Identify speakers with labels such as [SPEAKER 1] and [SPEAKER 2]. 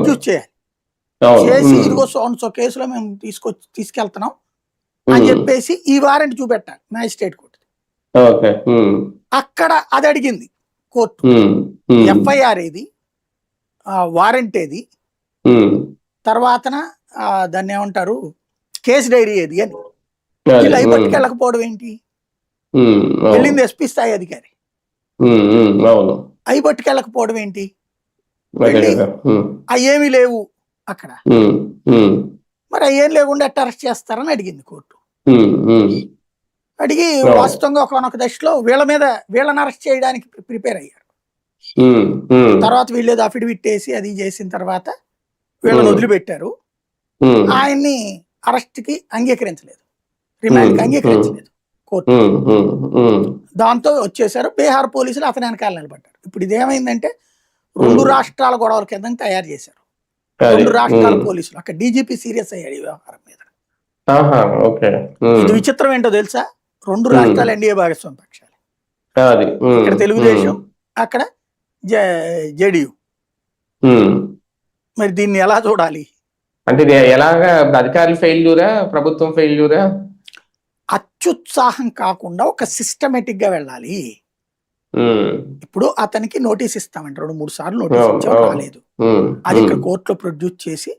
[SPEAKER 1] Produce చేయాలి. చేసి ఇదిగో సో కేసులో మేము తీసుకెళ్తున్నాం అని చెప్పేసి ఈ వారెంట్ చూపెట్టాలి మ్యాజిస్ట్రేట్ కోర్టు. అక్కడ అది అడిగింది కోర్టు, ఎఫ్ఐఆర్ ఏది, వారెంట్ ఏది, తర్వాతన దాన్ని ఏమంటారు కేసు డైరీ ఏది అని. వీళ్ళు అవి పట్టుకెళ్ళకపోవడం ఏంటి? వెళ్ళింది ఎస్పీ స్థాయి అధికారి, అవి పట్టుకెళ్ళకపోవడం ఏంటి? అవి ఏమీ లేవు అక్కడ, మరి అయ్యేం లేకుండా ఎట్ట అరెస్ట్ చేస్తారని అడిగింది కోర్టు. అడిగి వాస్తవంగా ఒకనొక దశలో వీళ్ళని అరెస్ట్ చేయడానికి ప్రిపేర్ అయ్యారు. తర్వాత వీళ్ళేదో అఫిడవిట్ వేసి అది చేసిన తర్వాత వీళ్ళని వదిలిపెట్టారు. ఆయన్ని అరెస్ట్ కి అంగీకరించలేదు, రిమాండ్ కి అంగీకరించలేదు కోర్టు. దాంతో వచ్చేసారు. బీహార్ పోలీసులు అతని వెనకాల నిలబడ్డారు. ఇప్పుడు ఇదేమైందంటే 2 రాష్ట్రాల గొడవల కింద తయారు చేశారు 2 రాష్ట్రాల పోలీసులు. అక్కడ డీజీపీ సీరియస్ అయ్యాడు ఈ వ్యవహారం మీద. ఇది విచిత్రం ఏంటో తెలుసా? 2 రాష్ట్రాలు ఎన్డీఏ భాగస్వామి పక్షాలు. ఇక్కడ తెలుగుదేశం, అక్కడ జేడీయూ. మరి దీన్ని ఎలా చూడాలి?
[SPEAKER 2] అంటే ఎలాగా అధికారులు ఫెయిల్యూరా, ప్రభుత్వం ఫెయిల్యూరా?
[SPEAKER 1] అత్యుత్సాహం కాకుండా ఒక సిస్టమేటిక్ గా వెళ్ళాలి. ఇప్పుడు అతనికి నోటీస్ ఇస్తామంటే 2-3 సార్లు నోటీస్ ఇచ్చావు, రాలేదు. అది ఇక్కడ కోర్టులో ప్రొడ్యూస్ చేసి